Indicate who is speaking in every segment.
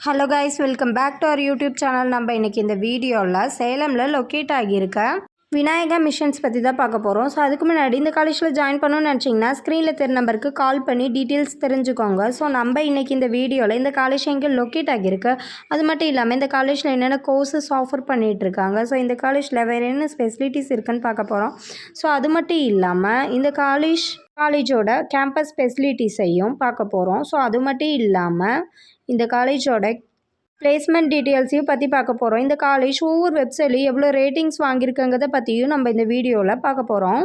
Speaker 1: Hello guys, welcome back to our YouTube channel. நம்ம இன்றைக்கி இந்த வீடியோவில் சேலமில் லொக்கேட் ஆகியிருக்க விநாயகா மிஷன்ஸ் பற்றி தான் பார்க்க போகிறோம். ஸோ அதுக்கு முன்னாடி இந்த காலேஜில் ஜாயின் பண்ணணும்னு நினச்சிங்கன்னா ஸ்க்ரீனில் தெரிய நம்பருக்கு கால் பண்ணி டீட்டெயில்ஸ் தெரிஞ்சுக்கோங்க. ஸோ நம்ம இன்றைக்கி இந்த வீடியோவில் இந்த காலேஜ் எங்கே லொக்கேட் ஆகியிருக்கு, அது மட்டும் இல்லாமல் இந்த காலேஜில் என்னென்ன கோர்சஸ் ஆஃபர் பண்ணிகிட்ருக்காங்க, ஸோ இந்த காலேஜில் வேறு என்ன ஃபெசிலிட்டிஸ் இருக்குன்னு பார்க்க போகிறோம். ஸோ அது மட்டும் இல்லாமல் இந்த காலேஜோட கேம்பஸ் ஃபெசிலிட்டிஸையும் பார்க்க போகிறோம். ஸோ அது மட்டும் இல்லாமல் இந்த காலேஜோட பிளேஸ்மெண்ட் டீட்டெயில்ஸையும் பற்றி பார்க்க போகிறோம். இந்த காலேஜ் ஒவ்வொரு வெப்சைட்லையும் எவ்வளோ ரேட்டிங்ஸ் வாங்கியிருக்குங்கிறத பற்றியும் நம்ம இந்த வீடியோவில் பார்க்க போகிறோம்.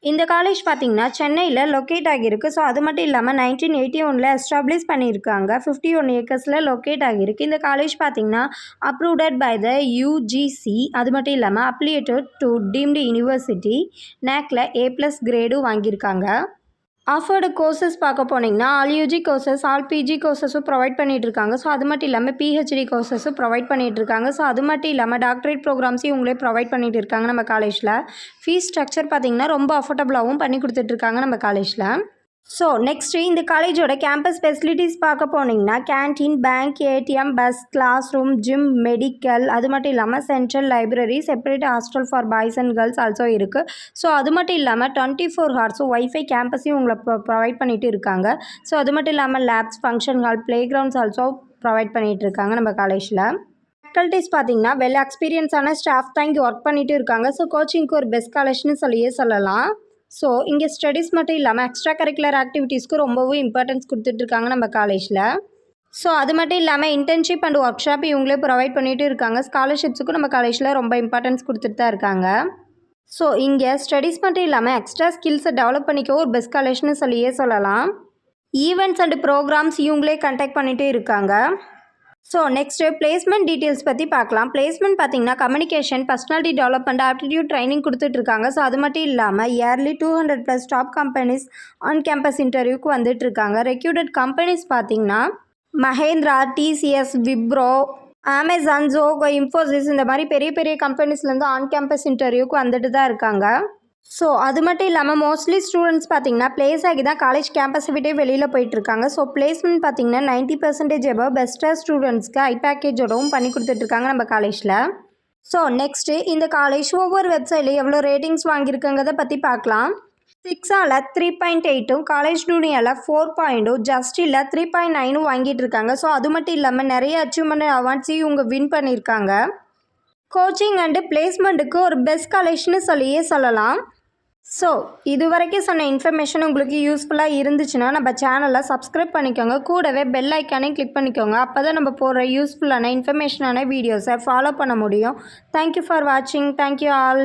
Speaker 1: இந்த காலேஜ் பார்த்திங்கன்னா சென்னையில் லொக்கேட் ஆகியிருக்கு. ஸோ அது மட்டும் இல்லாமல் 1981 எஸ்டாப்ளிஷ் பண்ணியிருக்காங்க. 51 ஏக்கர்ஸில் லொக்கேட் ஆகியிருக்கு. இந்த காலேஜ் பார்த்திங்கன்னா அப்ரூவ்டட் பை த UGC. அது மட்டும் இல்லாமல் அப்ளியேட்டட் டு டீம்டு யூனிவர்சிட்டி NACல A+ கிரேடும் வாங்கியிருக்காங்க. ஆஃபர்டு கோர்சஸ் பார்க்க போனீங்கன்னா all UG courses, all PG கோர்சஸும் ப்ரொவைட் பண்ணிகிட்ருக்காங்க. ஸோ அது மட்டும் இல்லாமல் PhD கோர்சஸும் ப்ரொவைட் பண்ணிகிட்ருக்காங்க. ஸோ அது மட்டும் இல்லாமல் டாக்டரேட் ப்ரோக்ராம்ஸையும் இவங்களே ப்ரொவைட் பண்ணிகிட்டு இருக்காங்க நம்ம காலேஜில். ஃபீஸ் ஸ்ட்ரக்சர் பார்த்திங்கன்னா ரொம்ப அஃபோர்டபுளாகவும் பண்ணி கொடுத்துட்ருக்காங்க நம்ம காலேஜில். ஸோ நெக்ஸ்ட்டு இந்த காலேஜோட கேம்பஸ் ஃபெசிலிட்டிஸ் பார்க்க போனீங்கன்னா canteen, bank, ATM, bus, class room, gym, medical, அது மட்டும் இல்லாமல் central library, separate hostel for boys and girls also இருக்குது. ஸோ அது மட்டும் இல்லாமல் 24 ஹவர்ஸும் வைஃபை கேம்பஸையும் உங்களை ப்ரொவைட் பண்ணிகிட்டு இருக்காங்க. ஸோ அது மட்டும் இல்லாமல் labs, function hall, play grounds also provide பண்ணிகிட்டு இருக்காங்க நம்ம காலேஜில். ஃபேக்கல்ட்டிஸ் பார்த்திங்கன்னா வெல் எக்ஸ்பீரியன்ஸான ஸ்டாஃப் தான் இங்கே ஒர்க் பண்ணிகிட்டு இருக்காங்க. ஸோ கோச்சிங்க்கு ஒரு பெஸ்ட் காலேஜ்னு சொல்லலாம். ஸோ இங்கே ஸ்டடீஸ் மட்டும் இல்லாமல் எக்ஸ்ட்ரா கரிக்குலர் ஆக்டிவிட்டீஸ்க்கு ரொம்பவும் இம்பார்ட்டன்ஸ் கொடுத்துட்ருக்காங்க நம்ம காலேஜில். ஸோ அது மட்டும் இல்லாமல் இன்டர்ன்ஷிப் அண்ட் ஒர்க் ஷாப் இவங்களே ப்ரொவைட் பண்ணிகிட்டு இருக்காங்க. ஸ்காலர்ஷிப்ஸுக்கும் நம்ம காலேஜில் ரொம்ப இம்பார்ட்டன்ஸ் கொடுத்துட்டு தான் இருக்காங்க. ஸோ இங்கே ஸ்டடீஸ் மட்டும் இல்லாமல் எக்ஸ்ட்ரா ஸ்கில்ஸை டெவலப் பண்ணிக்க ஒரு பெஸ்ட் காலேஜ்னு சொல்லலாம். ஈவெண்ட்ஸ் அண்ட் ப்ரோக்ராம்ஸ் இவங்களே கண்டக்ட் பண்ணிகிட்டே இருக்காங்க. ஸோ நெக்ஸ்ட்டு பிளேஸ்மெண்ட் டீட்டெயில்ஸ் பற்றி பார்க்கலாம். பிளேஸ்மெண்ட் பார்த்திங்கன்னா communication, personality development, aptitude training கொடுத்துட்ருக்காங்க. ஸோ அது மட்டும் இல்லாமல் yearly 200+ top companies on campus இன்டர்வியூக்கு வந்துட்டுருக்காங்க. ரெக்யூட்டட் கம்பெனிஸ் பார்த்திங்கன்னா மஹேந்திரா, TCS, விப்ரோ, அமேசான், ஜோகோ, இன்ஃபோசிஸ் இந்த மாதிரி பெரிய பெரிய கம்பெனிஸ்லேருந்து ஆன் கேம்பஸ் இன்டர்வியூக்கு வந்துட்டு தான் இருக்காங்க. ஸோ அது மட்டும் இல்லாமல் மோஸ்ட்லி ஸ்டூடெண்ட்ஸ் பார்த்திங்கன்னா ப்ளேஸ் ஆகி தான் காலேஜ் கேம்பஸை விட்டே வெளியில் போயிட்டுருக்காங்க. ஸோ பிளேஸ்மெண்ட் பார்த்திங்கன்னா 90% எபவ் பெஸ்ட்டாக ஸ்டூடெண்ட்ஸ்க்கு பேக்கேஜோடவும் பண்ணி கொடுத்துட்ருக்காங்க நம்ம காலேஜில். ஸோ நெக்ஸ்ட்டு இந்த காலேஜ் ஒவ்வொரு வெப்சைட்லையும் எவ்வளோ ரேட்டிங்ஸ் வாங்கியிருக்குங்கிறத பற்றி பார்க்கலாம். 6ஆல் 3.8, காலேஜ் ஜூனியரில் 4.0, ஜஸ்டில் 3.9 வாங்கிட்டு இருக்காங்க. ஸோ அது மட்டும் இல்லாமல் நிறைய அச்சீவ்மெண்ட் அவார்ட்ஸையும் இவங்க வின் பண்ணியிருக்காங்க. கோச்சிங் அண்டு பிளேஸ்மெண்ட்டுக்கு ஒரு பெஸ்ட் காலேஜ்னு சொல்லலாம். ஸோ இது வரைக்கும் சொன்ன இன்ஃபர்மேஷன் உங்களுக்கு யூஸ்ஃபுல்லாக இருந்துச்சுன்னா நம்ம சேனலை சப்ஸ்கிரைப் பண்ணிக்கோங்க. கூடவே பெல் ஐக்கானே கிளிக் பண்ணிக்கோங்க. அப்போ தான் நம்ம போடுற யூஸ்ஃபுல்லான இன்ஃபர்மேஷனான வீடியோஸை ஃபாலோ பண்ண முடியும். தேங்க்யூ ஃபார் வாட்சிங். Thank you all.